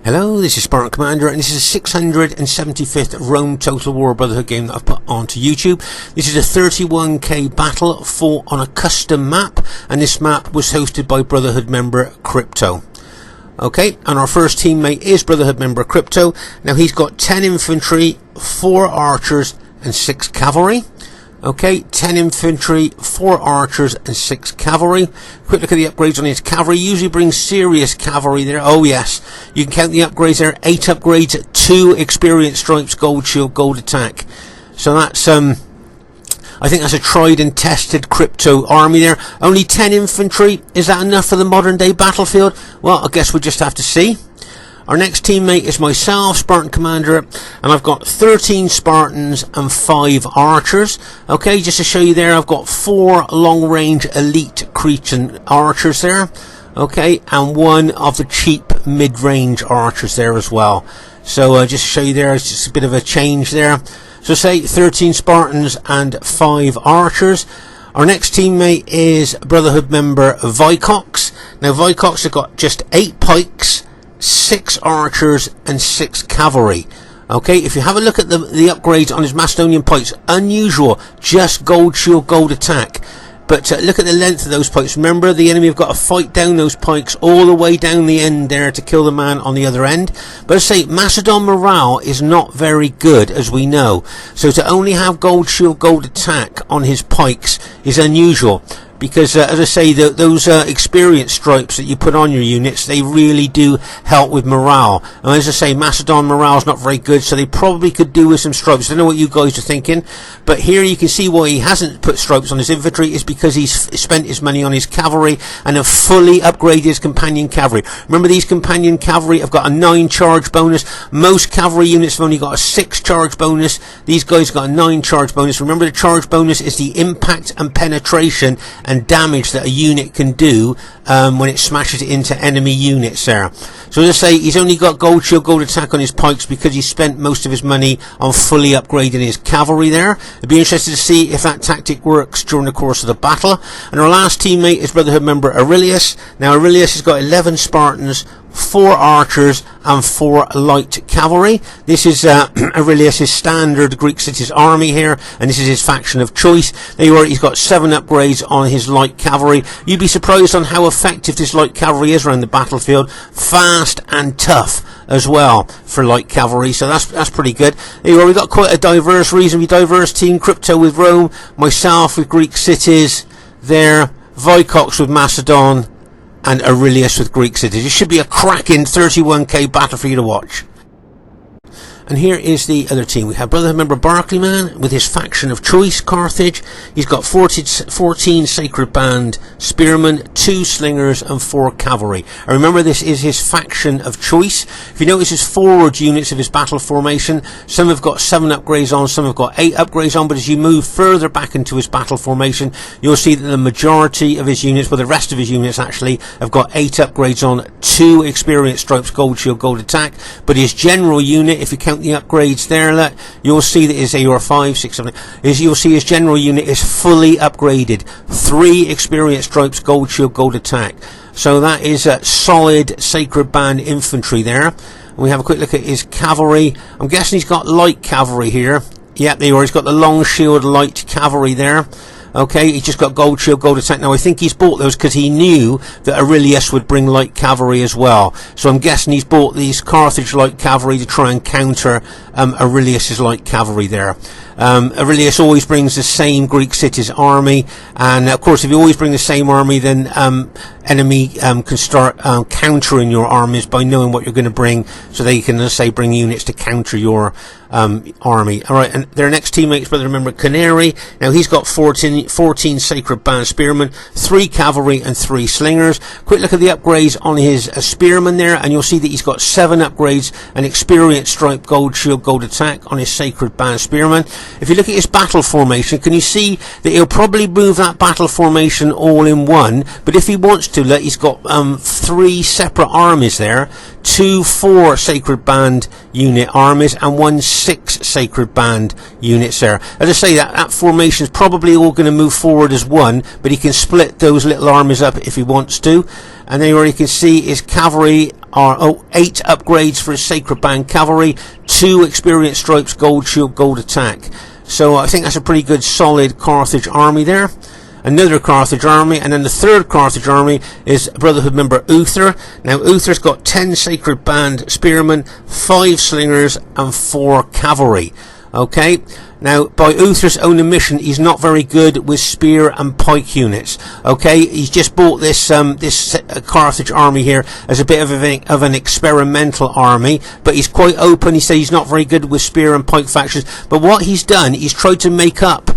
Hello, this is Spartan Commander, and this is the 675th Rome Total War Brotherhood game that I've put onto YouTube. This is a 31k battle fought on a custom map, and this map was hosted by Brotherhood member Crypto. Okay, and our first teammate is Brotherhood member Crypto. Now he's got 10 infantry, 4 archers, and 6 cavalry. Okay, 10 infantry, 4 archers, and 6 cavalry. Quick look at the upgrades on his cavalry. Usually brings serious cavalry there. Oh yes, you can count the upgrades there. 8 upgrades, 2 experience stripes, gold shield, gold attack. So that's I think that's a tried and tested Crypto army there. Only 10 infantry. Is that enough for the modern day battlefield? Well, I guess we'll just have to see. Our next teammate is myself, Spartan Commander, and I've got 13 Spartans and 5 archers. Okay, just to show you there, I've got 4 long-range elite Cretan archers there. Okay, and 1 of the cheap mid-range archers there as well. So just to show you there, it's just a bit of a change there. So say 13 Spartans and 5 archers. Our next teammate is Brotherhood member Vicox. Now Vicox have got just 8 pikes, 6 archers and 6 cavalry. Okay, if you have a look at the upgrades on his Macedonian pikes, unusual, just gold shield, gold attack. But look at the length of those pikes. Remember, the enemy have got to fight down those pikes all the way down the end there to kill the man on the other end. But I say, Macedon morale is not very good, as we know. So to only have gold shield, gold attack on his pikes is unusual. Because, as I say, those experience stripes that you put on your units, they really do help with morale. And as I say, Macedon morale is not very good, so they probably could do with some stripes. I don't know what you guys are thinking, but here you can see why he hasn't put stripes on his infantry is because he's spent his money on his cavalry and have fully upgraded his companion cavalry. Remember, these companion cavalry have got a 9 charge bonus. Most cavalry units have only got a 6 charge bonus. These guys got a 9 charge bonus. Remember, the charge bonus is the impact and penetration and damage that a unit can do when it smashes it into enemy units there. So as I say, he's only got gold shield, gold attack on his pikes because he spent most of his money on fully upgrading his cavalry there. I'd be interested to see if that tactic works during the course of the battle. And our last teammate is Brotherhood member Aurelius. Now Aurelius has got 11 Spartans, 4 archers and 4 light cavalry. This is Aurelius' standard Greek cities army here, and this is his faction of choice. There you are, he's got 7 upgrades on his light cavalry. You'd be surprised on how effective this light cavalry is around the battlefield. Fast and tough as well for light cavalry, so that's pretty good. There you are, we've got quite a reasonably diverse team. Crypto with Rome, myself with Greek cities there, Vicox with Macedon, and Aurelius with Greek cities. It should be a cracking 31k battle for you to watch. And here is the other team. We have Brotherhood member Barclayman with his faction of choice, Carthage. He's got 14 Sacred Band Spearmen, 2 Slingers and 4 Cavalry. And remember, this is his faction of choice. If you notice his forward units of his battle formation, some have got 7 upgrades on, some have got 8 upgrades on, but as you move further back into his battle formation, you'll see that the majority of his units, well the rest of his units actually, have got 8 upgrades on, 2 experience stripes, gold shield, gold attack. But his general unit, if you count the upgrades there, you'll see that his AUR 5, 6, 7, you'll see his general unit is fully upgraded. 3 experience stripes, gold shield, gold attack. So that is a solid Sacred Band infantry there. We have a quick look at his cavalry. I'm guessing he's got light cavalry here. Yep, there you are. He's got the long shield light cavalry there. Okay, he's just got gold shield, gold attack. Now I think he's bought those because he knew that Aurelius would bring light cavalry as well. So I'm guessing he's bought these Carthage light cavalry to try and counter Aurelius's light cavalry there. Aurelius always brings the same Greek cities army, and of course if you always bring the same army, then enemy can start countering your armies by knowing what you're going to bring, so they can, let's say, bring units to counter your army. Alright, and their next teammates, brother, remember Canary. Now he's got 14 Sacred Band Spearmen, 3 Cavalry and 3 Slingers. Quick look at the upgrades on his Spearmen there, and you'll see that he's got 7 upgrades, an experience stripe, gold shield, gold attack on his Sacred Band Spearmen. If you look at his battle formation, can you see that he'll probably move that battle formation all in one, but if he wants to, he's got 3 separate armies there, 2 4 Sacred Band unit armies and 1 6 sacred band units there. As I say, that formation is probably all going to move forward as one, but he can split those little armies up if he wants to. And then where you can see his cavalry are 8 upgrades for his sacred band cavalry, 2 experience stripes, gold shield, gold attack. So I think that's a pretty good solid Carthage army there. Another Carthage army, and then the third Carthage army is Brotherhood member Uther. Now Uther's got 10 sacred band spearmen, 5 slingers and 4 cavalry. Okay, now by Uther's own admission, he's not very good with spear and pike units. Okay, he's just bought this Carthage army here as a bit of an experimental army, but he's quite open. He says he's not very good with spear and pike factions, but what he's done, he's tried to make up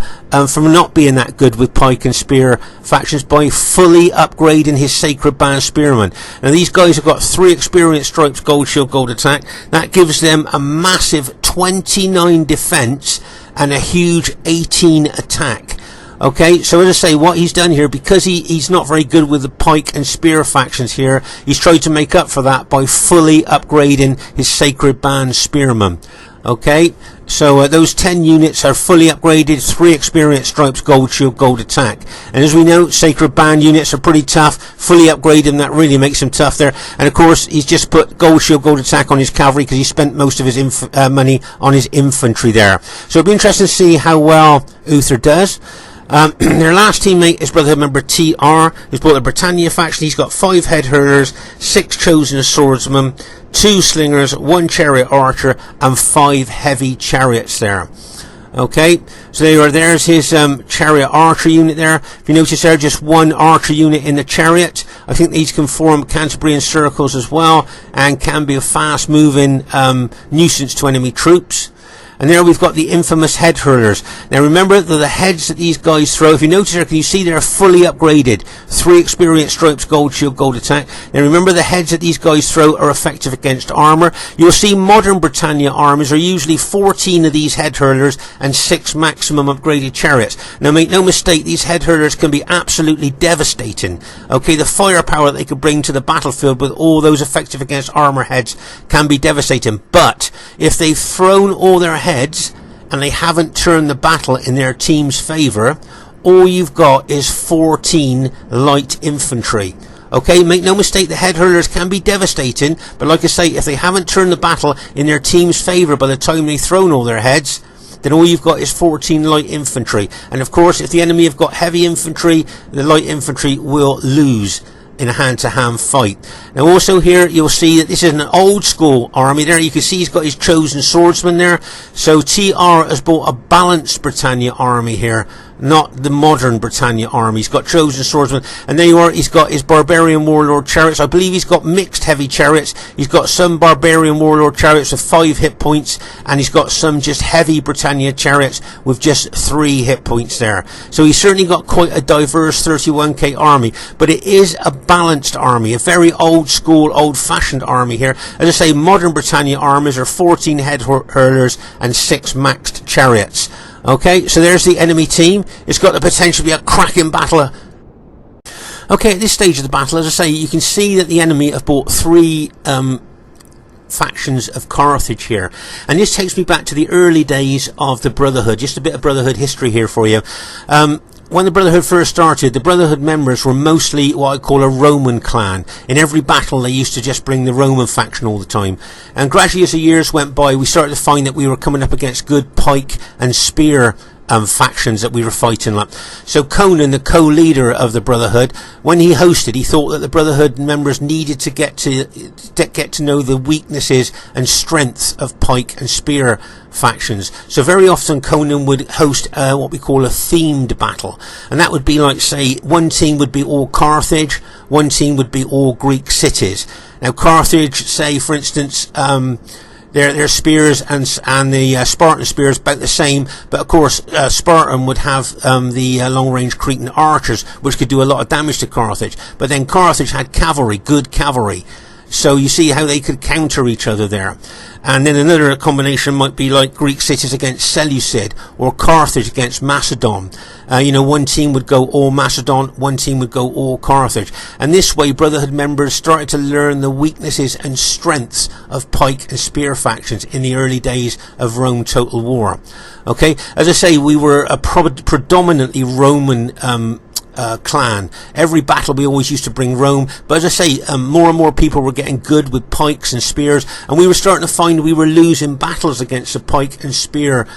from not being that good with pike and spear factions by fully upgrading his sacred band spearmen. Now these guys have got 3 experience stripes, gold shield, gold attack. That gives them a massive 29 defense and a huge 18 attack. Okay, so as I say, what he's done here, because he's not very good with the pike and spear factions here, he's tried to make up for that by fully upgrading his sacred band spearmen. Okay, so those 10 units are fully upgraded, 3 experience stripes, gold shield, gold attack. And as we know, sacred band units are pretty tough. Fully upgrade them, that really makes them tough there. And of course, he's just put gold shield, gold attack on his cavalry because he spent most of his money on his infantry there. So it'll be interesting to see how well Uther does. Their last teammate is Brotherhood member TR, who's bought the Britannia faction. He's got 5 head hurlers, 6 chosen swordsmen, 2 slingers, 1 chariot archer, and 5 heavy chariots there. Okay, so there's his chariot archer unit there. If you notice there, just 1 archer unit in the chariot. I think these can form Canterbury circles as well, and can be a fast moving nuisance to enemy troops. And there we've got the infamous head hurlers. Now remember that the heads that these guys throw, if you notice there, can you see they're fully upgraded? 3 experience stripes, gold shield, gold attack. Now remember the heads that these guys throw are effective against armour. You'll see modern Britannia armies are usually 14 of these head hurlers and 6 maximum upgraded chariots. Now make no mistake, these head hurlers can be absolutely devastating. Okay, the firepower that they could bring to the battlefield with all those effective against armour heads can be devastating. But if they've thrown all their heads and they haven't turned the battle in their team's favour, all you've got is 14 light infantry. Okay, make no mistake, the head hurlers can be devastating, but like I say, if they haven't turned the battle in their team's favour by the time they've thrown all their heads, then all you've got is 14 light infantry. And of course, if the enemy have got heavy infantry, the light infantry will lose in a hand-to-hand fight. Now also here you'll see that this is an old school army there. You can see he's got his chosen swordsman there. So TR has bought a balanced Britannia army here, not the modern Britannia army. He's got chosen swordsmen, and there you are, he's got his barbarian warlord chariots. I believe he's got mixed heavy chariots. He's got some barbarian warlord chariots with 5 hit points, and he's got some just heavy Britannia chariots with just 3 hit points there. So he's certainly got quite a diverse 31k army, but it is a balanced army, a very old school, old fashioned army here. As I say, modern Britannia armies are 14 head hurlers and 6 maxed chariots. Okay, so there's the enemy team. It's got the potential to be a cracking battle. Okay, at this stage of the battle, as I say, you can see that the enemy have bought 3 factions of Carthage here. And this takes me back to the early days of the Brotherhood. Just a bit of Brotherhood history here for you. When the Brotherhood first started, the Brotherhood members were mostly what I call a Roman clan. In every battle they used to just bring the Roman faction all the time. And gradually as the years went by, we started to find that we were coming up against good pike and spear factions that we were fighting like. So Conan, the co-leader of the Brotherhood, when he hosted, he thought that the Brotherhood members needed to get to know the weaknesses and strengths of pike and spear factions. So very often Conan would host what we call a themed battle, and that would be like, say, one team would be all Carthage, one team would be all Greek cities. Now Carthage, say for instance, their spears and the Spartan spears about the same, but of course Spartan would have the long-range Cretan archers, which could do a lot of damage to Carthage. But then Carthage had cavalry, good cavalry. So you see how they could counter each other there. And then another combination might be like Greek cities against Seleucid, or Carthage against Macedon. One team would go all Macedon, one team would go all Carthage. And this way, Brotherhood members started to learn the weaknesses and strengths of pike and spear factions in the early days of Rome Total War. Okay, as I say, we were a predominantly Roman clan. Every battle we always used to bring Rome, but as I say, more and more people were getting good with pikes and spears, and we were starting to find we were losing battles against the pike and spear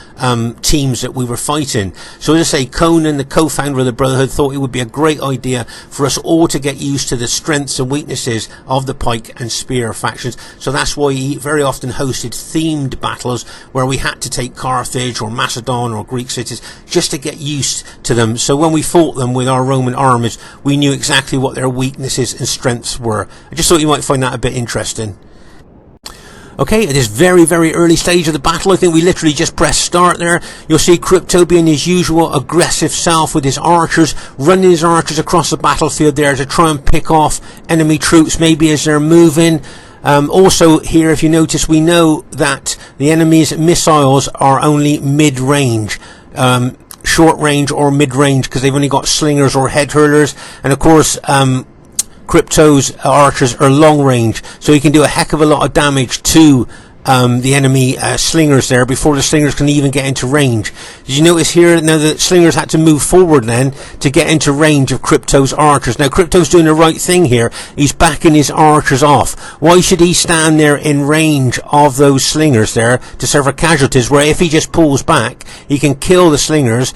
teams that we were fighting. So as I say, Conan, the co-founder of the Brotherhood, thought it would be a great idea for us all to get used to the strengths and weaknesses of the pike and spear factions. So that's why he very often hosted themed battles where we had to take Carthage or Macedon or Greek cities just to get used to them. So when we fought them with our Roman armies, we knew exactly what their weaknesses and strengths were. I just thought you might find that a bit interesting. Okay, at this very, very early stage of the battle, I think we literally just pressed start there. You'll see Crypto being his usual aggressive self with his archers, running his archers across the battlefield there to try and pick off enemy troops, maybe as they're moving. Also here, if you notice, we know that the enemy's missiles are only mid-range. Short range or mid range, because they've only got slingers or head hurlers, and of course Crypto's archers are long range, so he can do a heck of a lot of damage to the enemy slingers there before the slingers can even get into range. Did you notice here now that slingers had to move forward then to get into range of Crypto's archers? Now Crypto's doing the right thing here. He's backing his archers off. Why should he stand there in range of those slingers there to suffer casualties, where if he just pulls back he can kill the slingers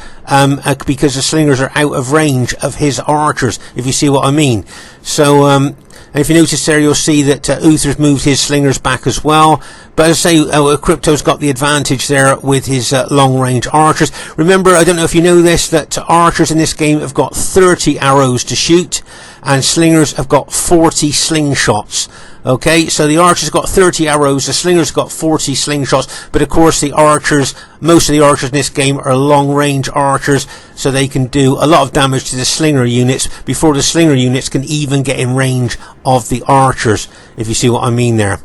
because the slingers are out of range of his archers, if you see what I mean. So and if you notice there, you'll see that Uther's moved his slingers back as well. But as I say, Crypto's got the advantage there with his long-range archers. Remember, I don't know if you know this, that archers in this game have got 30 arrows to shoot, and slingers have got 40 slingshots. Okay, so the archers got 30 arrows, the slingers got 40 slingshots, but of course the archers, most of the archers in this game are long-range archers, so they can do a lot of damage to the slinger units before the slinger units can even get in range of the archers, if you see what I mean there.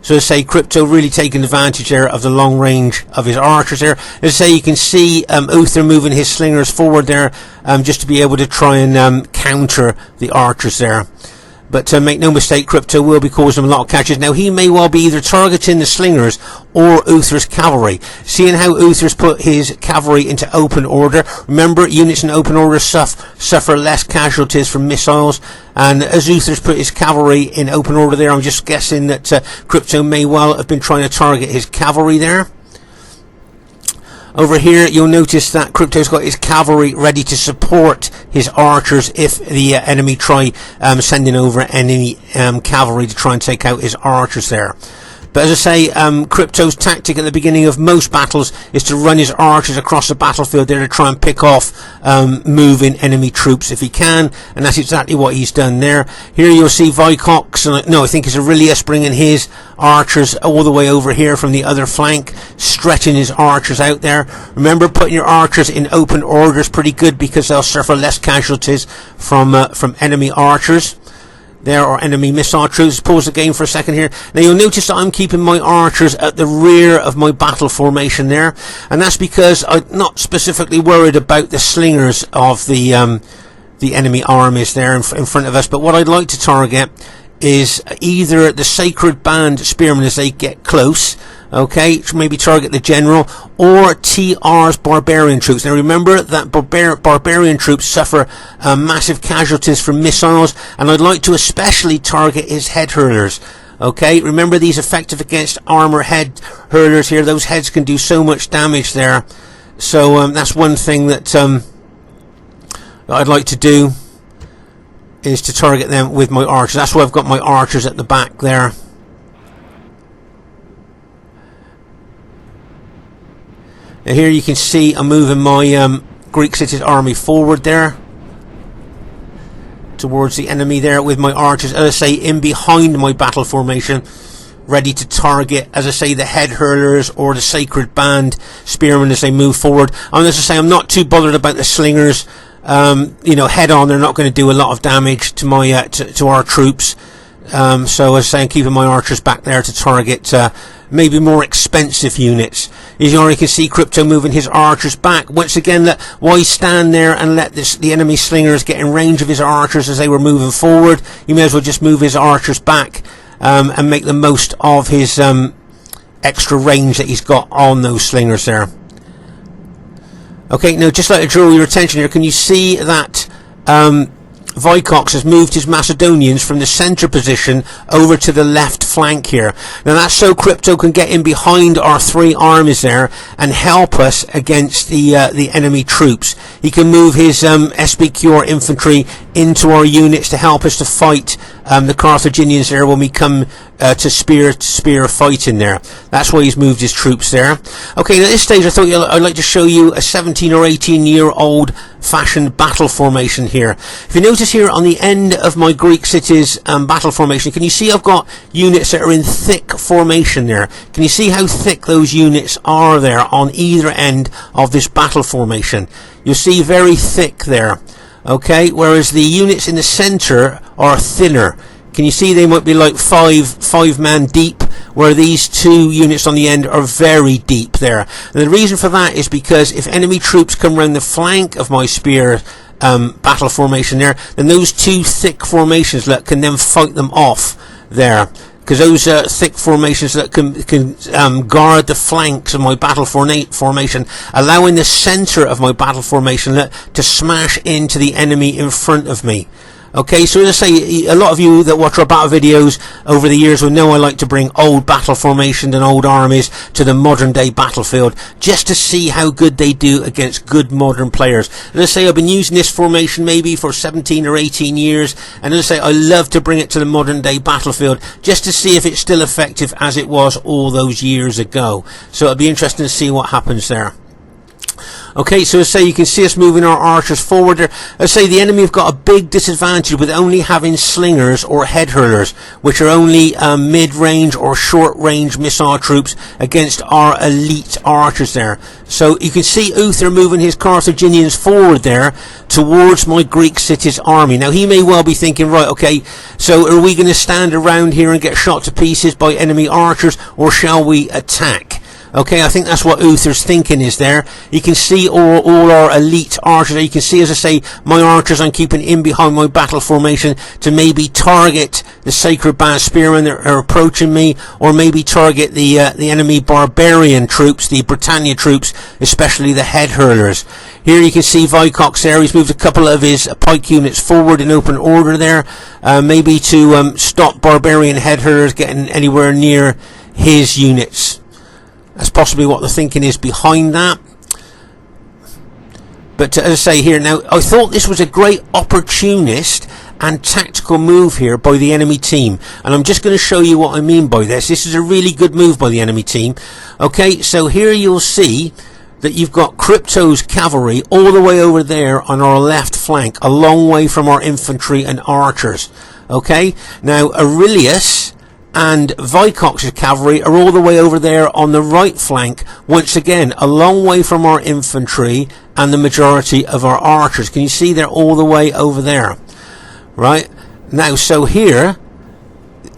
So as I say, Crypto really taking advantage there of the long range of his archers there. As I say, you can see Uther moving his slingers forward there, just to be able to try and counter the archers there. But make no mistake, Crypto will be causing him a lot of catches. Now, he may well be either targeting the slingers or Uther's cavalry. Seeing how Uther's put his cavalry into open order. Remember, units in open order suffer less casualties from missiles. And as Uther's put his cavalry in open order there, I'm just guessing that Crypto may well have been trying to target his cavalry there. Over here, you'll notice that Crypto's got his cavalry ready to support his archers if the enemy try sending over enemy cavalry to try and take out his archers there. But as I say, Crypto's tactic at the beginning of most battles is to run his archers across the battlefield there to try and pick off moving enemy troops if he can, and that's exactly what he's done there. Here you'll see Vicox, I think it's Aurelius, bringing his archers all the way over here from the other flank, stretching his archers out there. Remember, putting your archers in open order is pretty good because they'll suffer less casualties from enemy archers there, or enemy missile troops. Pause the game for a second here. Now you'll notice that I'm keeping my archers at the rear of my battle formation there, and that's because I'm not specifically worried about the slingers of the enemy armies there in front of us, but what I'd like to target is either the sacred band spearmen as they get close, okay, maybe target the general, or TR's barbarian troops. Now remember that barbarian troops suffer massive casualties from missiles, and I'd like to especially target his head hurlers. Okay, remember these effective against armor head hurlers here. Those heads can do so much damage there. So that's one thing that I'd like to do, is to target them with my archers. That's why I've got my archers at the back there. Now here you can see I'm moving my Greek city's army forward there towards the enemy there with my archers, as I say, in behind my battle formation, ready to target, as I say, the head hurlers or the sacred band spearmen as they move forward. And as I say, I'm not too bothered about the slingers. Head on, they're not going to do a lot of damage to my to our troops. So as I say, I'm keeping my archers back there to target maybe more expensive units. As you already can see, Crypto moving his archers back. Once again, why stand there and let the enemy slingers get in range of his archers as they were moving forward? You may as well just move his archers back and make the most of his extra range that he's got on those slingers there. Okay, now just like to draw your attention here, can you see that Vicox has moved his Macedonians from the centre position over to the left flank here. Now that's so Crypto can get in behind our 3 armies there and help us against the enemy troops. He can move his SBQR infantry into our units to help us to fight the Carthaginians there when we come to spear fighting there. That's why he's moved his troops there. Okay, now at this stage I thought I'd like to show you a 17 or 18 year old fashioned battle formation here. If you notice here on the end of my Greek cities battle formation, can you see I've got units that are in thick formation there? Can you see how thick those units are there on either end of this battle formation? You'll see very thick there. Okay, whereas the units in the centre are thinner. Can you see they might be like five man deep, where these 2 units on the end are very deep there. And the reason for that is because if enemy troops come round the flank of my spear battle formation there, then those 2 thick formations can then fight them off there. Because those thick formations that can guard the flanks of my battle formation, allowing the centre of my battle formation to smash into the enemy in front of me. Okay, so as I say, a lot of you that watch our battle videos over the years will know I like to bring old battle formations and old armies to the modern day battlefield just to see how good they do against good modern players. As I say, I've been using this formation maybe for 17 or 18 years, and as I say, I love to bring it to the modern day battlefield just to see if it's still effective as it was all those years ago. So it'll be interesting to see what happens there. Okay, so as I say, you can see us moving our archers forward there. As I say, the enemy have got a big disadvantage with only having slingers or head hurlers, which are only mid-range or short-range missile troops against our elite archers there. So you can see Uther moving his Carthaginians forward there towards my Greek city's army. Now he may well be thinking, right, okay, so are we going to stand around here and get shot to pieces by enemy archers, or shall we attack? Okay, I think that's what Uther's thinking is there. You can see all our elite archers. You can see, as I say, my archers I'm keeping in behind my battle formation to maybe target the Sacred Band Spearmen that are approaching me, or maybe target the enemy barbarian troops, the Britannia troops, especially the head hurlers. Here you can see Vicox there. He's moved a couple of his pike units forward in open order there, maybe to stop barbarian head hurlers getting anywhere near his units. That's possibly what the thinking is behind that. But as I say here, now I thought this was a great opportunist and tactical move here by the enemy team, and I'm just going to show you what I mean by this. This is a really good move by the enemy team. Okay, so here you'll see that you've got Crypto's cavalry all the way over there on our left flank, a long way from our infantry and archers. Okay, now Aurelius and Vicox's cavalry are all the way over there on the right flank, once again a long way from our infantry and the majority of our archers. Can you see they're all the way over there? Right now, so here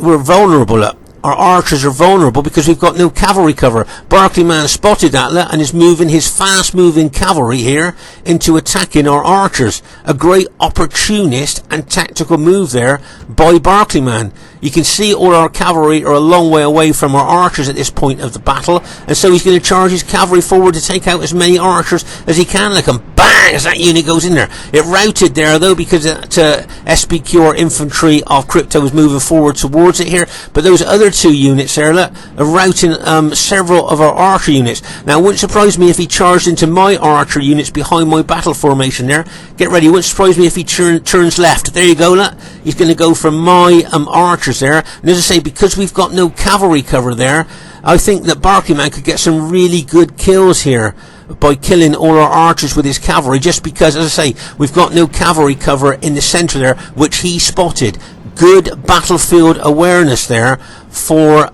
we're vulnerable. Our archers are vulnerable because we've got no cavalry cover. Barclayman spotted that and is moving his fast moving cavalry here into attacking our archers. A great opportunist and tactical move there by Barclayman. You can see all our cavalry are a long way away from our archers at this point of the battle, and so he's going to charge his cavalry forward to take out as many archers as he can. Like, and bang, as that unit goes in there. It routed there though, because SPQ infantry of Crypto was moving forward towards it here, but those other 2 units there are routing several of our archer units. Now it wouldn't surprise me if he charged into my archer units behind my battle formation there. Get ready, it wouldn't surprise me if he turns left. There you go, look. He's going to go for my archers there, and as I say, because we've got no cavalry cover there, I think that Barclayman could get some really good kills here by killing all our archers with his cavalry, just because, as I say, we've got no cavalry cover in the centre there, which he spotted. Good battlefield awareness there for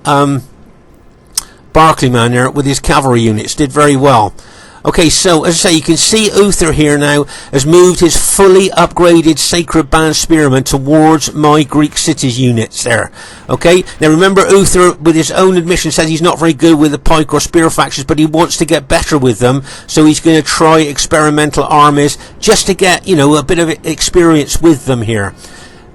Barclayman there with his cavalry units. Did very well. Okay, so as I say, you can see Uther here now has moved his fully upgraded Sacred Band Spearmen towards my Greek cities units there. Okay, now remember, Uther, with his own admission, says he's not very good with the pike or spear factions, but he wants to get better with them, so he's going to try experimental armies just to get, you know, a bit of experience with them here.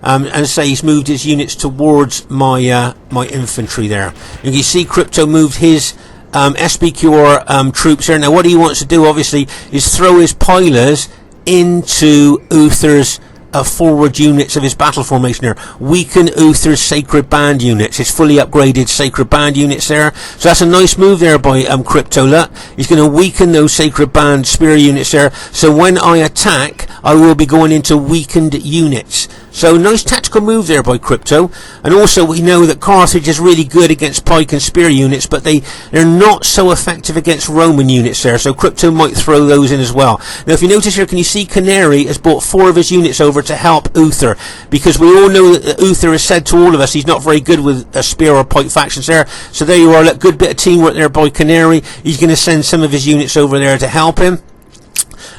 And as I say, he's moved his units towards my my infantry there. You can see Crypto moved his SBQR troops here. Now what he wants to do, obviously, is throw his pilers into Uther's forward units of his battle formation there. Weaken Uther's Sacred Band units, his fully upgraded Sacred Band units there. So that's a nice move there by Crypto. He's going to weaken those Sacred Band spear units there. So when I attack, I will be going into weakened units. So nice tactical move there by Crypto. And also we know that Carthage is really good against pike and spear units, but they're not so effective against Roman units there. So Crypto might throw those in as well. Now if you notice here, can you see Canary has brought 4 of his units over to help Uther, because we all know that Uther has said to all of us he's not very good with spear or pike factions there. So there you are, look, good bit of teamwork there by Canary. He's going to send some of his units over there to help him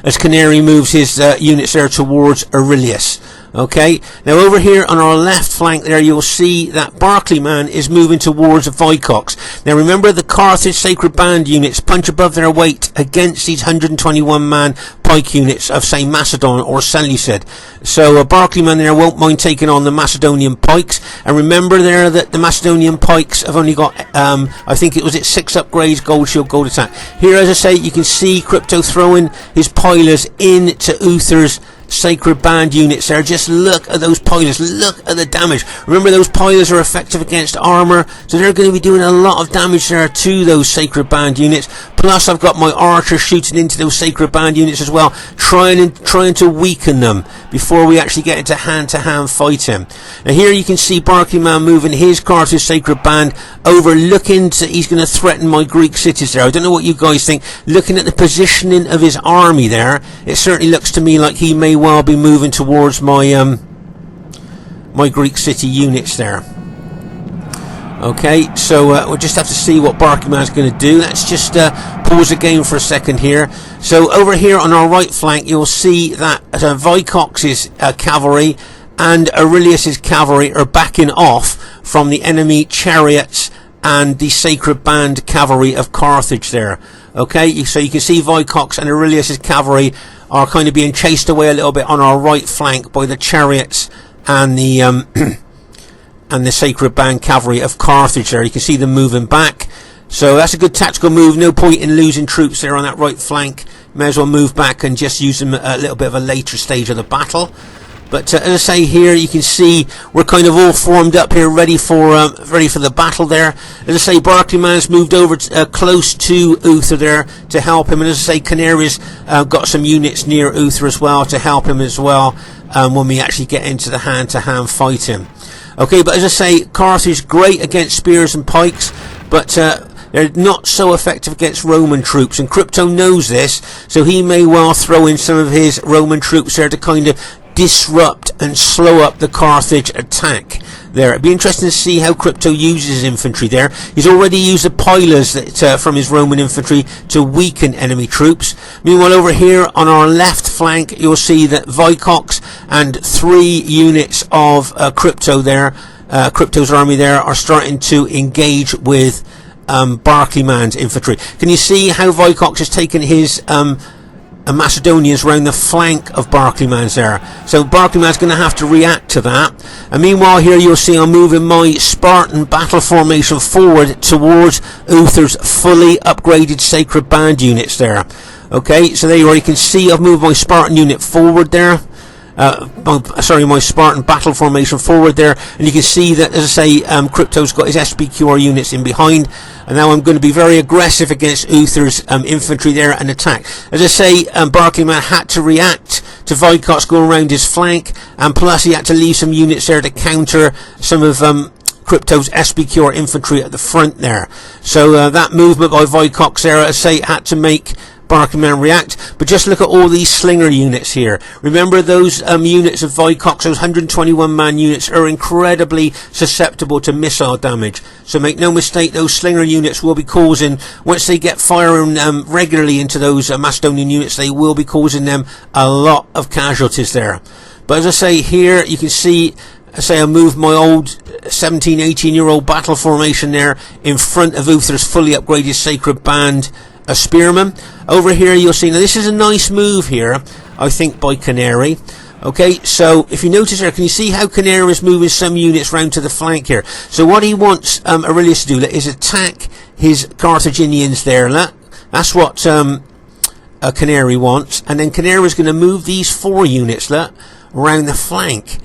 as Canary moves his units there towards Aurelius. Okay, now over here on our left flank there, you'll see that Barclayman is moving towards Vicox. Now remember, the Carthage Sacred Band units punch above their weight against these 121-man pike units of, say, Macedon or Seleucid. So Barclayman there won't mind taking on the Macedonian pikes. And remember there that the Macedonian pikes have only got, I think it was 6 upgrades, gold shield, gold attack. Here, as I say, you can see Crypto throwing his pilers into Uther's Sacred Band units there. Just look at those pilers, look at the damage. Remember, those pilers are effective against armor, so they're going to be doing a lot of damage there to those Sacred Band units. Plus I've got my archers shooting into those Sacred Band units as well, trying to weaken them before we actually get into hand-to-hand fighting. Now here you can see Barclayman moving his Carthage Sacred Band over, looking to, he's going to threaten my Greek cities there. I don't know what you guys think. Looking at the positioning of his army there, it certainly looks to me like he may well be moving towards my my Greek city units there. Okay, so we'll just have to see what Barclayman's going to do. Let's just pause the game for a second here. So over here on our right flank, you'll see that Vicox's cavalry and Aurelius's cavalry are backing off from the enemy chariots and the Sacred Band cavalry of Carthage there. Okay, so you can see Vicox and Aurelius's cavalry are kind of being chased away a little bit on our right flank by the chariots and the and the Sacred Band cavalry of Carthage there. You can see them moving back. So that's a good tactical move. No point in losing troops there on that right flank. May as well move back and just use them a little bit of a later stage of the battle. But as I say, here you can see we're kind of all formed up here, ready for the battle there. As I say, Barclayman's moved over close to Uther there to help him, and as I say, Canary's got some units near Uther as well to help him as well when we actually get into the hand-to-hand fighting. Okay, but as I say, Carthage great against spears and pikes, but they're not so effective against Roman troops, and Crypto knows this, so he may well throw in some of his Roman troops there to kind of disrupt and slow up the Carthage attack there. It'd be interesting to see how Crypto uses his infantry there. He's already used the pilers that, from his Roman infantry to weaken enemy troops. Meanwhile, over here on our left flank, you'll see that Vicox and 3 units of Crypto there, Crypto's army there, are starting to engage with Barclayman's infantry. Can you see how Vicox has taken his Macedonians round the flank of Barclayman's there? So Barclayman's going to have to react to that. And meanwhile, here you'll see I'm moving my Spartan battle formation forward towards Uther's fully upgraded Sacred Band units there. Okay, so there you are. You can see I've moved my Spartan unit forward there. My Spartan battle formation forward there, and you can see that, as I say, Crypto's got his SBQR units in behind, and now I'm going to be very aggressive against Uther's infantry there and attack. As I say, Barclayman had to react to Vicox going around his flank, and plus he had to leave some units there to counter some of Crypto's SBQR infantry at the front there. So that movement by Vicox there, as I say, had to make Barclayman react. But just look at all these slinger units here. Remember those units of Vicox, those 121 man units are incredibly susceptible to missile damage. So make no mistake, those slinger units will be causing, once they get firing regularly into those Macedonian units, they will be causing them a lot of casualties there. But as I say here, you can see, I moved my old 17, 18-year-old battle formation there in front of Uther's fully upgraded Sacred Band Spearman. Over here you'll see, now this is a nice move here, I think, by Canary. Okay, so if you notice here, can you see how Canary is moving some units round to the flank here? So what he wants Aurelius to do is attack his Carthaginians there. That's what Canary wants. And then Canary is going to move these 4 units around the flank.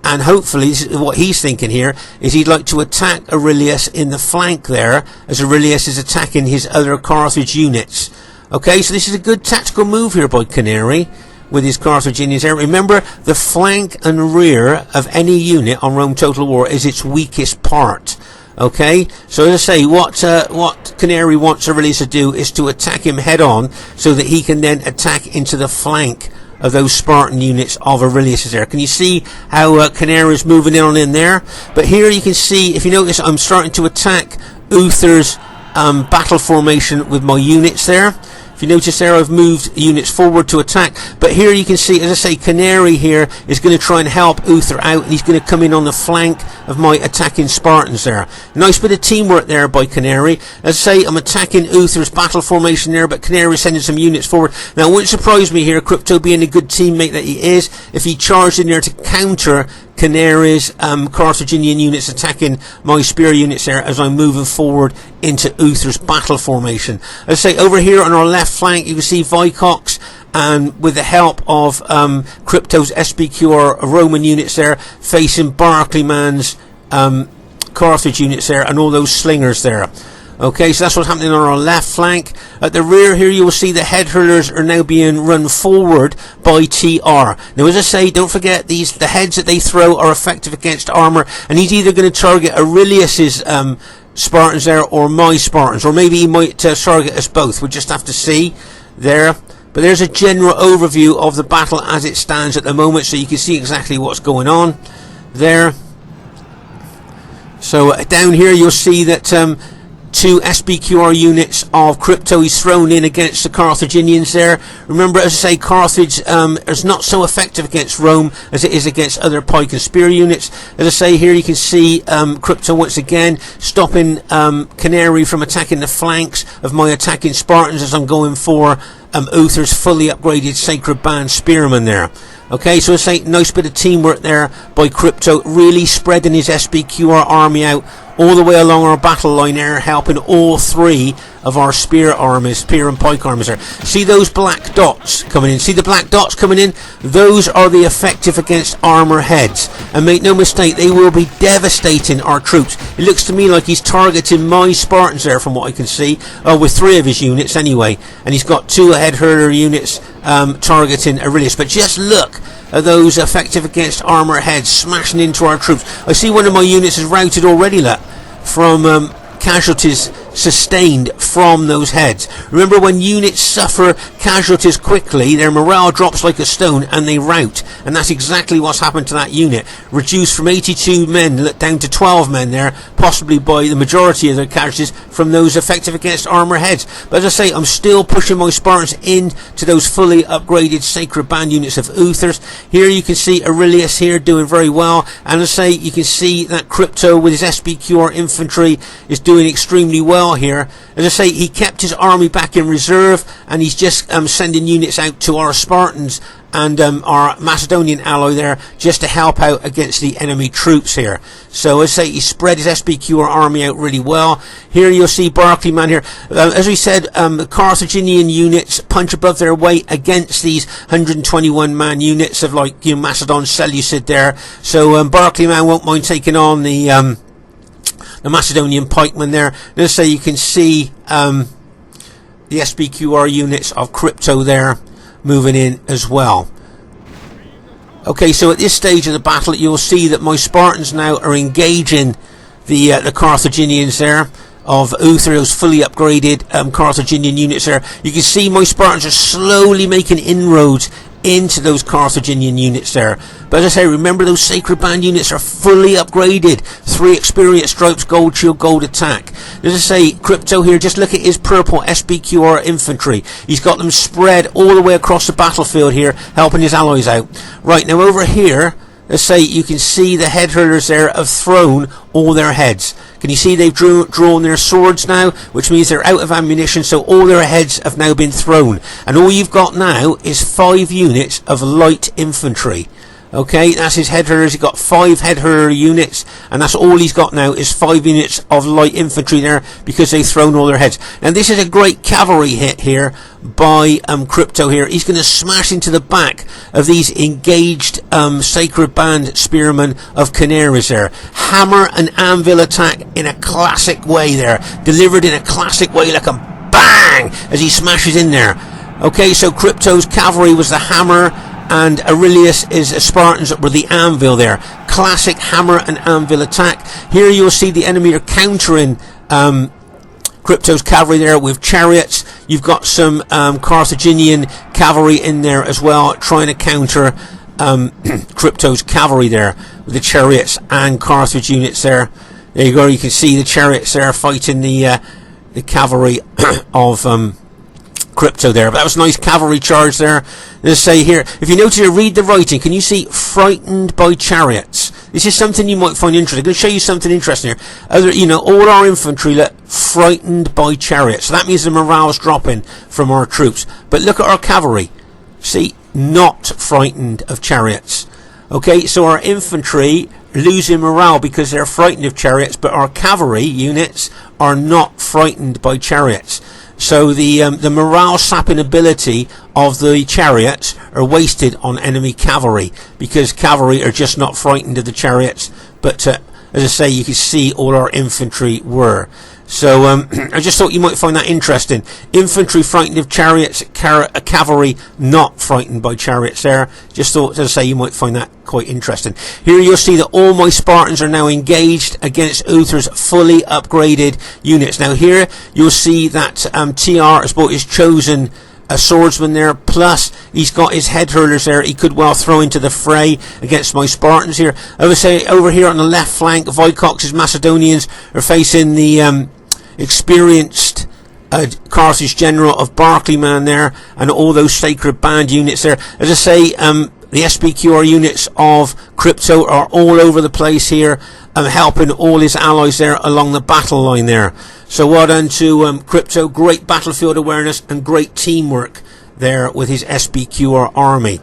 And hopefully, what he's thinking here is he'd like to attack Aurelius in the flank there, as Aurelius is attacking his other Carthage units. Okay, so this is a good tactical move here by Canary with his Carthaginians there. Remember, the flank and rear of any unit on Rome Total War is its weakest part. Okay, so as I say, what Canary wants Aurelius to do is to attack him head on, so that he can then attack into the flank of those Spartan units of Aurelius there. Can you see how Canary is moving in there? But here you can see, if you notice, I'm starting to attack Uther's battle formation with my units there. If you notice there, I've moved units forward to attack. But here you can see, as I say, Canary here is going to try and help Uther out, and he's going to come in on the flank of my attacking Spartans there. Nice bit of teamwork there by Canary. As I say, I'm attacking Uther's battle formation there, but Canary is sending some units forward. Now, it wouldn't surprise me here, Crypto being a good teammate that he is, if he charged in there to counter Canary's Carthaginian units attacking my spear units there as I'm moving forward into Uther's battle formation. As I say, over here on our left flank, you can see Vicox, and with the help of Crypto's SBQR Roman units there, facing Barclayman's Carthage units there, and all those slingers there. Okay, so that's what's happening on our left flank. At the rear here, you will see the head hurlers are now being run forward by TR. Now, as I say, don't forget, the heads that they throw are effective against armour, and he's either going to target Aurelius's Spartans there, or my Spartans, or maybe he might target us both. We'll just have to see there. But there's a general overview of the battle as it stands at the moment, so you can see exactly what's going on there. So down here, you'll see that 2 SBQR units of Crypto he's thrown in against the Carthaginians there. Remember, as I say, Carthage is not so effective against Rome as it is against other pike and spear units. As I say, here you can see Crypto once again stopping Canary from attacking the flanks of my attacking Spartans as I'm going for Uther's fully upgraded Sacred Band Spearman there. Okay, so it's a nice bit of teamwork there by Crypto, really spreading his SBQR army out all the way along our battle line there, helping all 3 of our spear armies, spear and pike armies there. See those black dots coming in? See the black dots coming in? Those are the effective against armour heads. And make no mistake, they will be devastating our troops. It looks to me like he's targeting my Spartans there, from what I can see. With 3 of his units anyway. And he's got 2 head hurler units targeting Aurelius. But just look at those effective against armour heads smashing into our troops. I see one of my units is routed already, from casualties sustained from those heads. Remember, when units suffer casualties quickly, their morale drops like a stone and they rout, and that's exactly what's happened to that unit. Reduced from 82 men down to 12 men there, possibly by the majority of their casualties from those effective against armour heads. But as I say, I'm still pushing my Spartans into those fully upgraded Sacred Band units of Uther's. Here you can see Aurelius here doing very well, and as I say, you can see that Crypto with his SBQR infantry is doing extremely well here. As I say, he kept his army back in reserve, and he's just sending units out to our Spartans and our Macedonian ally there, just to help out against the enemy troops here. So as I say, he spread his SBQR army out really well. Here you'll see Barclayman here. As we said, the Carthaginian units punch above their weight against these 121 man units of, like, Macedon, Seleucid there. So Barclayman won't mind taking on the Macedonian pikemen there. Let's say you can see the SBQR units of Crypto there moving in as well. Okay, so at this stage of the battle, you'll see that my Spartans now are engaging the Carthaginians there. of Uther, those fully upgraded Carthaginian units there. You can see my Spartans are slowly making inroads into those Carthaginian units there. But as I say, remember those Sacred Band units are fully upgraded. 3 experience stripes, gold shield, gold attack. As I say, Crypto here, just look at his purple SBQR infantry. He's got them spread all the way across the battlefield here, helping his allies out. Right, now over here, let's say you can see the head hurlers there have thrown all their heads. Can you see they've drawn their swords now, which means they're out of ammunition, so all their heads have now been thrown. And all you've got now is 5 units of light infantry. Okay, that's his head hurlers. He's got 5 head hurler units, and that's all he's got now is 5 units of light infantry there, because they've thrown all their heads. And this is a great cavalry hit here by Crypto here. He's going to smash into the back of these engaged Sacred Band spearmen of Canaries there. Hammer and anvil attack in a classic way there, delivered in a classic way, like a bang as he smashes in there. Okay, so Crypto's cavalry was the hammer, and Aurelius is Spartans that were the anvil there. Classic hammer and anvil attack. Here you'll see the enemy are countering Crypto's cavalry there with chariots. You've got some Carthaginian cavalry in there as well, trying to counter Crypto's cavalry there with the chariots and Carthage units there. There you go. You can see the chariots there fighting the cavalry of Crypto there. But that was a nice cavalry charge there. Let's say here, if you notice here, read the writing. Can you see frightened by chariots? This is something you might find interesting. I'm going to show you something interesting here. All our infantry look frightened by chariots. So that means the morale's dropping from our troops. But look at our cavalry. See, not frightened of chariots. Okay, so our infantry losing morale because they're frightened of chariots, but our cavalry units are not frightened by chariots. So the morale sapping ability of the chariots are wasted on enemy cavalry, because cavalry are just not frightened of the chariots, but as I say, you can see all our infantry were. So I just thought you might find that interesting. Infantry frightened of chariots, cavalry not frightened by chariots there. Just thought, as I say, you might find that quite interesting. Here you'll see that all my Spartans are now engaged against Uther's fully upgraded units. Now here you'll see that TR has brought his chosen swordsman there, plus he's got his head hurlers there. He could well throw into the fray against my Spartans here. I would say over here on the left flank, Vicox's Macedonians are facing the experienced Carthage general of Barclayman there, and all those Sacred Band units there. As I say, the SBQR units of Crypto are all over the place here, helping all his allies there along the battle line there. So well done to Crypto. Great battlefield awareness and great teamwork there with his SBQR army.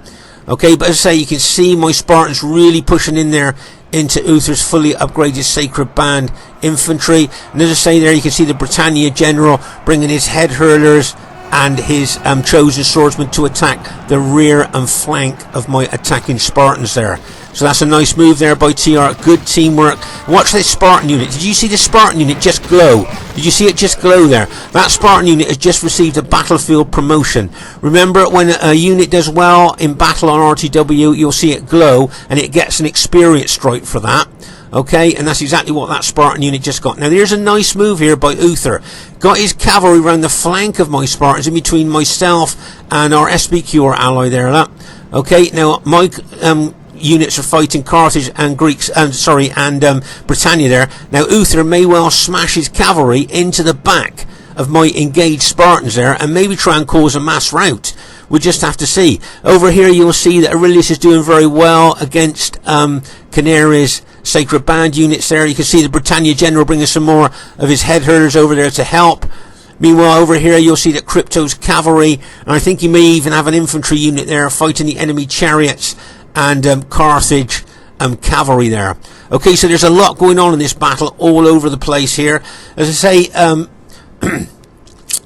Okay, but as I say, you can see my Spartans really pushing in there into Uther's fully upgraded Sacred Band infantry. And as I say there, you can see the Britannia general bringing his head hurlers and his chosen swordsman to attack the rear and flank of my attacking Spartans there. So that's a nice move there by TR. Good teamwork. Watch this Spartan unit. Did you see the Spartan unit just glow? Did you see it just glow there? That Spartan unit has just received a battlefield promotion. Remember, when a unit does well in battle on RTW, you'll see it glow, and it gets an experience stripe for that. Okay, and that's exactly what that Spartan unit just got. Now there's a nice move here by Uther. Got his cavalry around the flank of my Spartans, in between myself and our SBQR ally there. Okay, now my units are fighting Carthage and Britannia there. Now Uther may well smash his cavalry into the back of my engaged Spartans there, and maybe try and cause a mass rout. We'll just have to see. Over here you'll see that Aurelius is doing very well against Canary's Sacred Band units there. You can see the Britannia general bringing some more of his head hurlers over there to help. Meanwhile, over here you'll see that Crypto's cavalry, and I think he may even have an infantry unit there fighting the enemy chariots and Carthage cavalry there. Okay, so there's a lot going on in this battle all over the place here. As I say,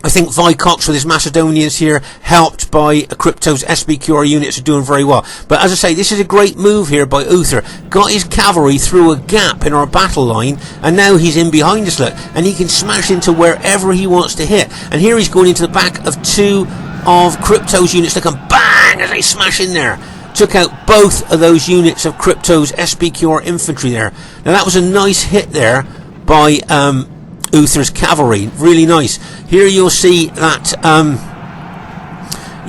I think Vicox with his Macedonians here, helped by Crypto's SBQR units, are doing very well. But as I say, this is a great move here by Uther. Got his cavalry through a gap in our battle line, and now he's in behind us, look, and he can smash into wherever he wants to hit. And here he's going into the back of 2 of Crypto's units. Look, and bang, as they smash in there. Took out both of those units of Crypto's SBQR infantry there. Now that was a nice hit there by Uther's cavalry. Really nice. Here you'll see that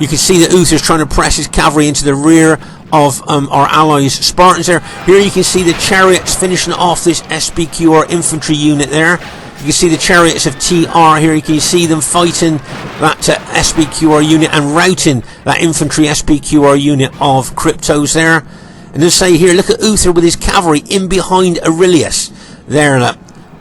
you can see that Uther's trying to press his cavalry into the rear of our allies' Spartans there. Here you can see the chariots finishing off this SBQR infantry unit there. You can see the chariots of TR here. You can see them fighting that SBQR unit and routing that infantry SBQR unit of Cryptos there. And then say here, look at Uther with his cavalry in behind Aurelius there.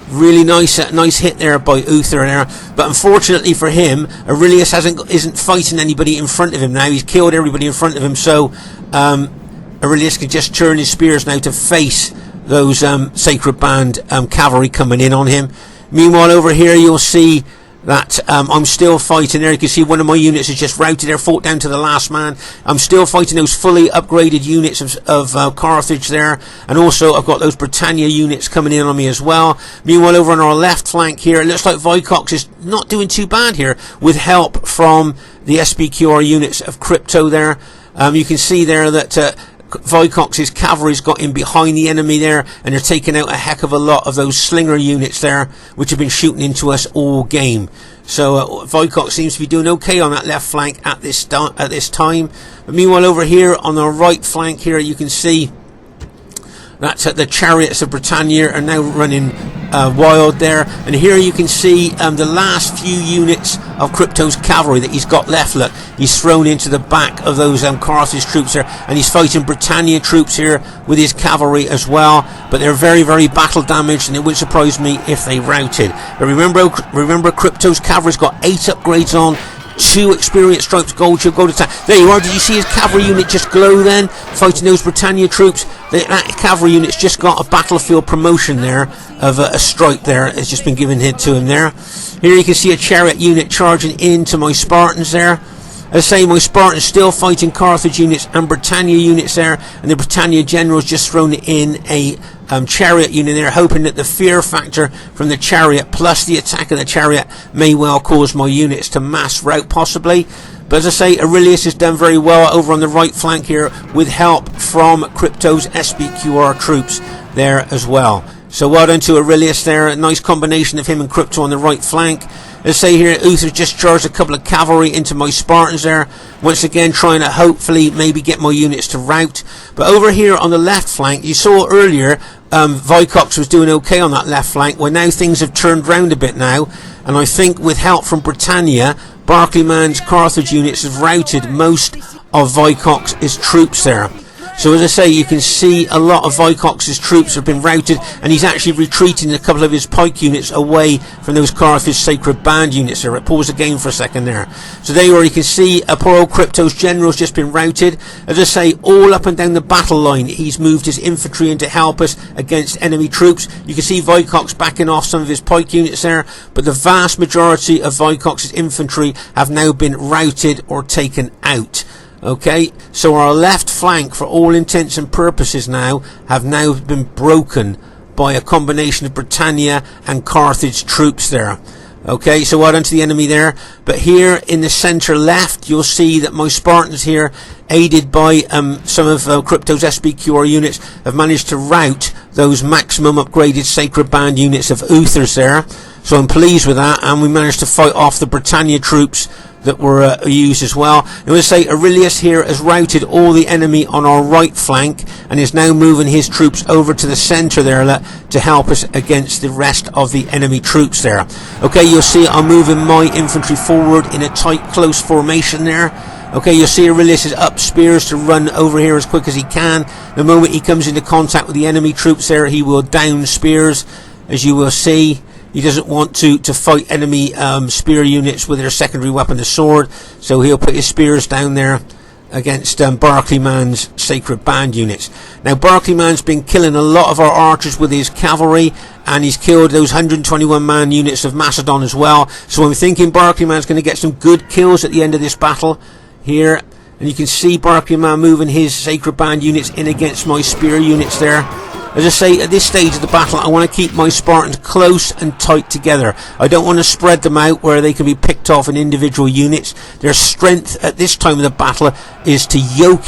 Really nice hit there by Uther there. But unfortunately for him, Aurelius isn't fighting anybody in front of him now. He's killed everybody in front of him. So Aurelius can just turn his spears now to face those Sacred Band cavalry coming in on him. Meanwhile, over here you'll see that I'm still fighting there. You can see one of my units is just routed there, fought down to the last man. I'm still fighting those fully upgraded units of Carthage there. And also I've got those Britannia units coming in on me as well. Meanwhile, over on our left flank here, it looks like Vicox is not doing too bad here with help from the SBQR units of Crypto there. You can see there that Vicox's cavalry's got in behind the enemy there, and they're taking out a heck of a lot of those slinger units there, which have been shooting into us all game. So Vicox seems to be doing okay on that left flank at this time. But meanwhile, over here on the right flank here, you can see that the chariots of Britannia are now running wild there. And here you can see the last few units of Crypto's cavalry that he's got left. Look, he's thrown into the back of those Carthage troops there, and he's fighting Britannia troops here with his cavalry as well. But they're very, very battle damaged, and it wouldn't surprise me if they routed. But remember Crypto's cavalry's got 8 upgrades on, 2 experience stripes, gold shield, gold attack. There you are. Did you see his cavalry unit just glow then, fighting those Britannia troops? That cavalry unit's just got a battlefield promotion there of a stripe there. It's just been given to him there. Here you can see a chariot unit charging into my Spartans there. As I say, my Spartans still fighting Carthage units and Britannia units there, and the Britannia general's just thrown in a chariot unit there, hoping that the fear factor from the chariot plus the attack of the chariot may well cause my units to mass rout possibly. But as I say, Aurelius has done very well over on the right flank here with help from Crypto's SBQR troops there as well. So well done to Aurelius there. A nice combination of him and Crypto on the right flank. As I say here, Uther just charged a couple of cavalry into my Spartans there. Once again trying to hopefully maybe get my units to rout. But over here on the left flank, you saw earlier Vicox was doing okay on that left flank. Well, now things have turned round a bit now. And I think with help from Britannia, Barclayman's Carthage units have routed most of Vicox's troops there. So as I say, you can see a lot of Vicox's troops have been routed, and he's actually retreating a couple of his pike units away from those Carthage Sacred Band units there. Pause the game for a second there. So there you are, you can see poor old Crypto's general's just been routed. As I say, all up and down the battle line, he's moved his infantry in to help us against enemy troops. You can see Vicox backing off some of his pike units there, but the vast majority of Vicox's infantry have now been routed or taken out. Okay, so our left flank, for all intents and purposes now, have now been broken by a combination of Britannia and Carthage troops there. Okay, so well done to the enemy there. But here in the centre left, you'll see that my Spartans here, aided by some of Crypto's SBQR units, have managed to rout those maximum upgraded Sacred Band units of Uther's there. So I'm pleased with that, and we managed to fight off the Britannia troops that were used as well. And we'll say Aurelius here has routed all the enemy on our right flank and is now moving his troops over to the centre there to help us against the rest of the enemy troops there. Okay, you'll see I'm moving my infantry forward in a tight, close formation there. Okay, you'll see Aurelius is up spears to run over here as quick as he can. The moment he comes into contact with the enemy troops there, he will down spears, as you will see. He doesn't want to fight enemy spear units with their secondary weapon, the sword, so he'll put his spears down there against Barclayman's Sacred Band units. Now, Barclayman's been killing a lot of our archers with his cavalry, and he's killed those 121-man units of Macedon as well. So I'm thinking Barclayman's going to get some good kills at the end of this battle here. And you can see Barclayman moving his Sacred Band units in against my spear units there. As I say, at this stage of the battle, I want to keep my Spartans close and tight together. I don't want to spread them out where they can be picked off in individual units. Their strength at this time of the battle is to yoke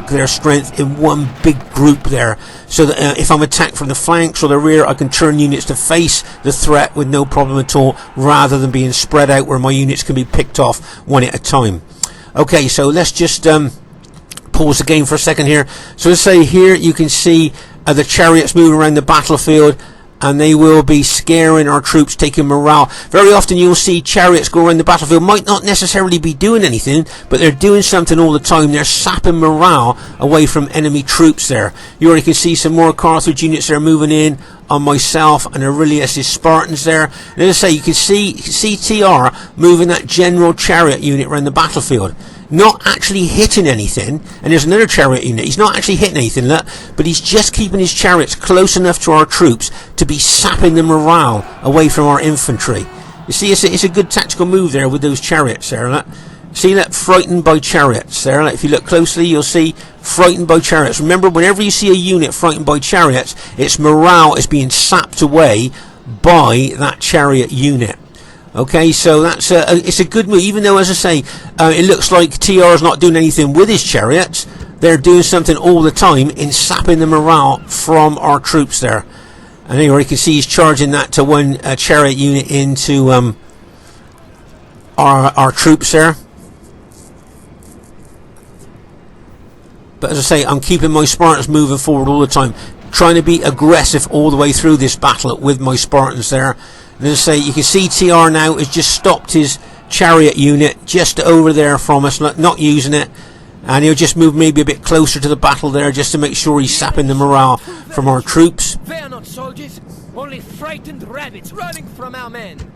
their strength in one big group there, so that if I'm attacked from the flanks or the rear, I can turn units to face the threat with no problem at all, rather than being spread out where my units can be picked off one at a time. Okay, so let's just pause the game for a second here. So let's say here you can see the chariots moving around the battlefield, and they will be scaring our troops, taking morale. Very often you'll see chariots go around the battlefield, might not necessarily be doing anything, but they're doing something all the time. They're sapping morale away from enemy troops there. You already can see some more Carthage units that are moving in on myself and Aurelius' Spartans there. And as I say, you can see TR moving that general chariot unit around the battlefield, not actually hitting anything. And there's another chariot unit, he's not actually hitting anything, look, but he's just keeping his chariots close enough to our troops to be sapping the morale away from our infantry. You see, it's a good tactical move there with those chariots there, look. See that, frightened by chariots there. Like, if you look closely, you'll see frightened by chariots. Remember, whenever you see a unit frightened by chariots, its morale is being sapped away by that chariot unit. Okay, so that's it's a good move, even though, as I say, it looks like TR is not doing anything with his chariots. They're doing something all the time in sapping the morale from our troops there. And anyway, you can see he's charging that to one chariot unit into our troops there. But as I say, I'm keeping my Spartans moving forward all the time, trying to be aggressive all the way through this battle with my Spartans there. And as I say, you can see TR now has just stopped his chariot unit just over there from us, not using it. And he'll just move maybe a bit closer to the battle there, just to make sure he's sapping the morale from our troops. They are not soldiers, only frightened rabbits running from our men.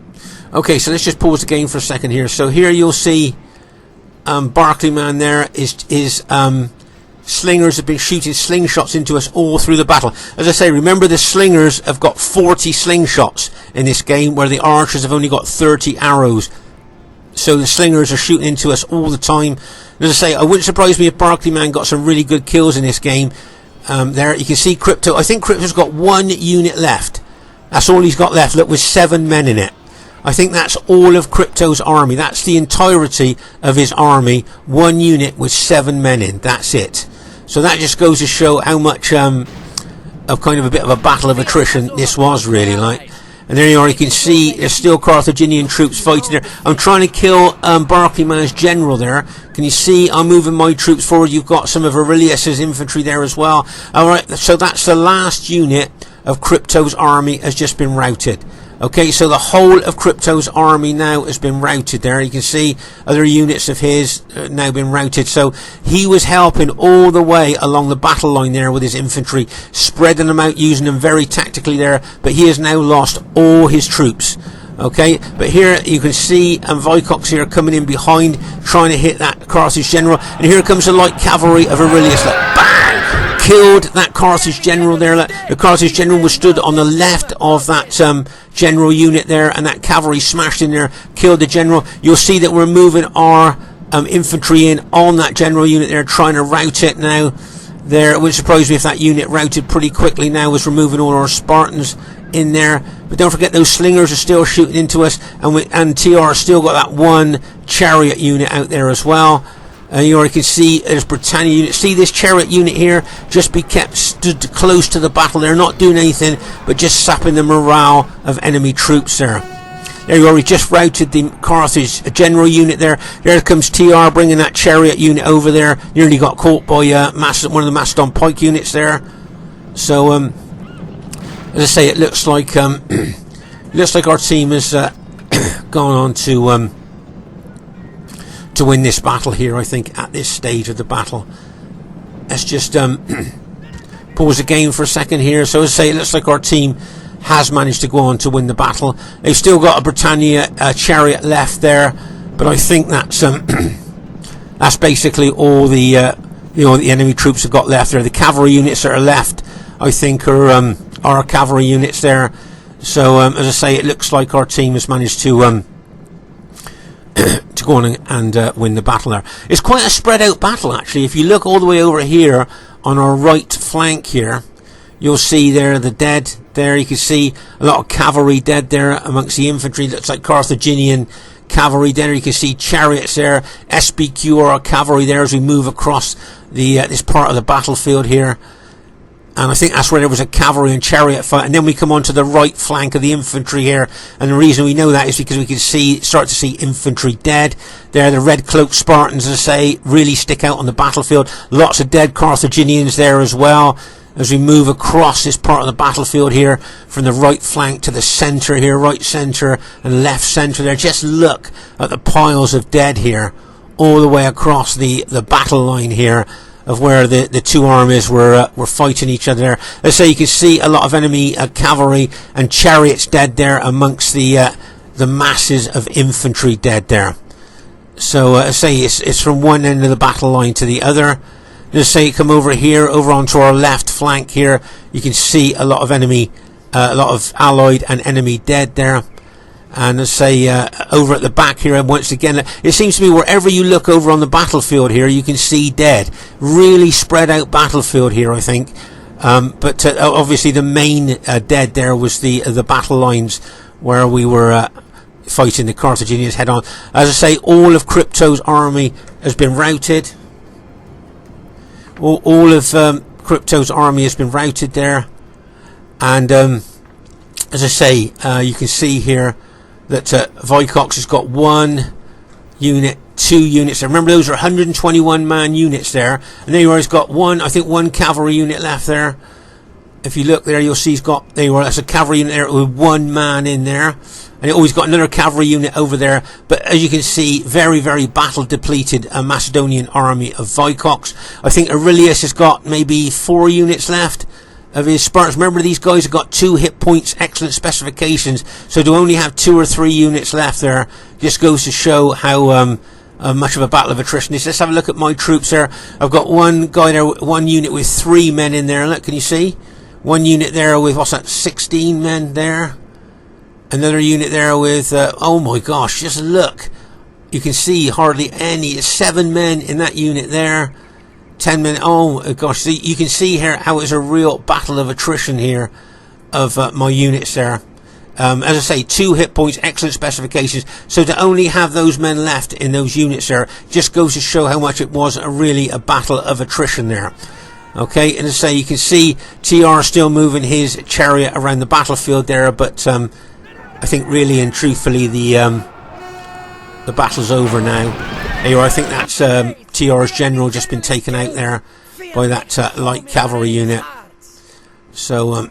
Okay, so let's just pause the game for a second here. So here you'll see Barclayman there is slingers have been shooting slingshots into us all through the battle. As I say, remember the slingers have got 40 slingshots in this game, where the archers have only got 30 arrows. So the slingers are shooting into us all the time. As I say, I wouldn't surprise me if Barclayman got some really good kills in this game. There you can see Crypto. I think Crypto's got one unit left. That's all he's got left. Look, with 7 men in it. I think that's all of Crypto's army. That's the entirety of his army. One unit with 7 men in. That's it. So that just goes to show how much of kind of a bit of a battle of attrition this was, really, like. And there you are, you can see there's still Carthaginian troops fighting there. I'm trying to kill Barclayman's general there. Can you see I'm moving my troops forward? You've got some of Aurelius' infantry there as well. Alright, so that's the last unit of Crypto's army has just been routed. Okay, so the whole of Crypto's army now has been routed there. You can see other units of his now been routed. So he was helping all the way along the battle line there with his infantry, spreading them out, using them very tactically there. But he has now lost all his troops. Okay, but here you can see Vicox here coming in behind, trying to hit that Carthage general. And here comes the light cavalry of Aurelius. Like, bang! Killed that Carthage general there. The Carthage general was stood on the left of that general unit there, and that cavalry smashed in there, killed the general. You'll see that we're moving our infantry in on that general unit there, trying to rout it now. There, it wouldn't surprise me if that unit routed pretty quickly now, as we're moving all our Spartans in there. But don't forget, those slingers are still shooting into us, and TR still got that one chariot unit out there as well. You already can see there's Britannia unit. See this chariot unit here just be kept stood close to the battle. They're not doing anything but just sapping the morale of enemy troops there. There you are, we just routed the Carthage general unit there. There comes TR bringing that chariot unit over there. Nearly got caught by one of the Macedon pike units there. So as I say, it looks like our team has gone on to win this battle here, I think, at this stage of the battle. Let's just pause the game for a second here. So as I say, it looks like our team has managed to go on to win the battle. They've still got a Britannia chariot left there, but I think that's that's basically all the the enemy troops have got left there. The cavalry units that are left, I think, are our cavalry units there. So as I say, it looks like our team has managed to go on and win the battle there. It's quite a spread out battle, actually. If you look all the way over here on our right flank here, You'll see there the dead there. You can see a lot of cavalry dead there amongst the infantry. Looks like Carthaginian cavalry there. You can see chariots there, SBQ or cavalry there as we move across the this part of the battlefield here. And I think that's where there was a cavalry and chariot fight. And then we come on to the right flank of the infantry here. And the reason we know that is because we can start to see infantry dead. There, the red cloaked Spartans, as I say, really stick out on the battlefield. Lots of dead Carthaginians there as well. As we move across this part of the battlefield here, from the right flank to the centre here, right centre and left centre there. Just look at the piles of dead here, all the way across the battle line here, of where the two armies were fighting each other there. As I say, you can see a lot of enemy cavalry and chariots dead there amongst the masses of infantry dead there. So as I say, it's from one end of the battle line to the other. As I say, come over here, over onto our left flank here, you can see a lot of enemy, a lot of allied and enemy dead there. And as I say, over at the back here, once again, it seems to me wherever you look over on the battlefield here, you can see dead. Really spread out battlefield here, I think. But obviously the main dead there was the battle lines where we were fighting the Carthaginians head on. As I say, all of Crypto's army has been routed. All of Crypto's army has been routed there. And as I say, you can see here that Vicox has got 1 unit, 2 units. Remember, those are 121 man units there. And there he's got one cavalry unit left there. If you look there, you'll see that's a cavalry unit there with 1 man in there. And he's got another cavalry unit over there. But as you can see, very, very battle depleted Macedonian army of Vicox. I think Aurelius has got maybe 4 units left of his Spartans. Remember, these guys have got 2 hit points, excellent specifications, so to only have 2 or 3 units left there just goes to show how much of a battle of attrition is. Let's have a look at my troops there. I've got one guy there, 1 unit with 3 men in there. Look, can you see? 1 unit there with, what's that, 16 men there. Another unit there with, oh my gosh, just look. You can see hardly any. 7 men in that unit there. 10 men. Oh gosh, so you can see here how it's a real battle of attrition here of my units there. As I say, 2 hit points, excellent specifications. So to only have those men left in those units there just goes to show how much it was really a battle of attrition there. Okay, and as I say, you can see TR still moving his chariot around the battlefield there, but I think really and truthfully the battle's over now. Anyway, I think that's TR's general just been taken out there by that light cavalry unit. So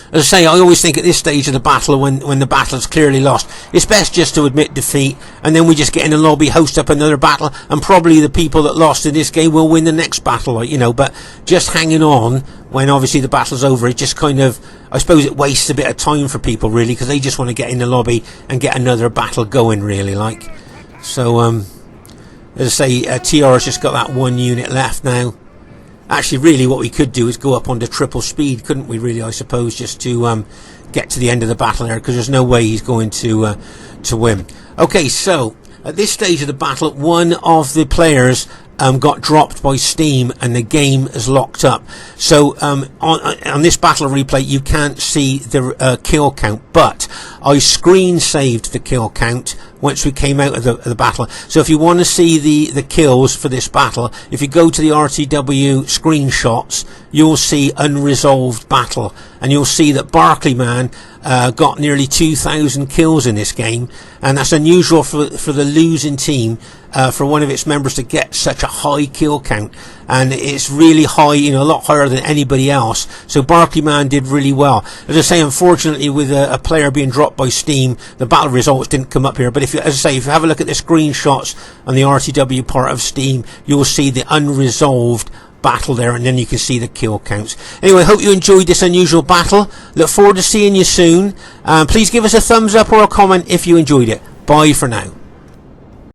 as I say, I always think at this stage of the battle, when the battle's clearly lost, it's best just to admit defeat, and then we just get in the lobby, host up another battle, and probably the people that lost in this game will win the next battle, like, you know. But just hanging on when obviously the battle's over, it just kind of, I suppose it wastes a bit of time for people really, because they just want to get in the lobby and get another battle going really, like. So as I say, TR has just got that 1 unit left now. Actually, really what we could do is go up onto triple speed, couldn't we really, I suppose, just to get to the end of the battle there, because there's no way he's going to win. Okay, so at this stage of the battle, one of the players got dropped by Steam and the game is locked up. So on this battle replay you can't see the kill count, but I screen saved the kill count once we came out of the battle. So if you want to see the kills for this battle, if you go to the RTW screenshots, you'll see unresolved battle, and you'll see that Barclayman got nearly 2,000 kills in this game, and that's unusual for the losing team, for one of its members to get such a high kill count, and it's really high, you know, a lot higher than anybody else. So Barclayman did really well. As I say, unfortunately with a player being dropped by Steam, the battle results didn't come up here, but if you, as I say, if you have a look at the screenshots on the RTW part of Steam, you'll see the unresolved battle there, and then you can see the kill counts. Anyway, hope you enjoyed this unusual battle. Look forward to seeing you soon. Please give us a thumbs up or a comment if you enjoyed it. Bye for now.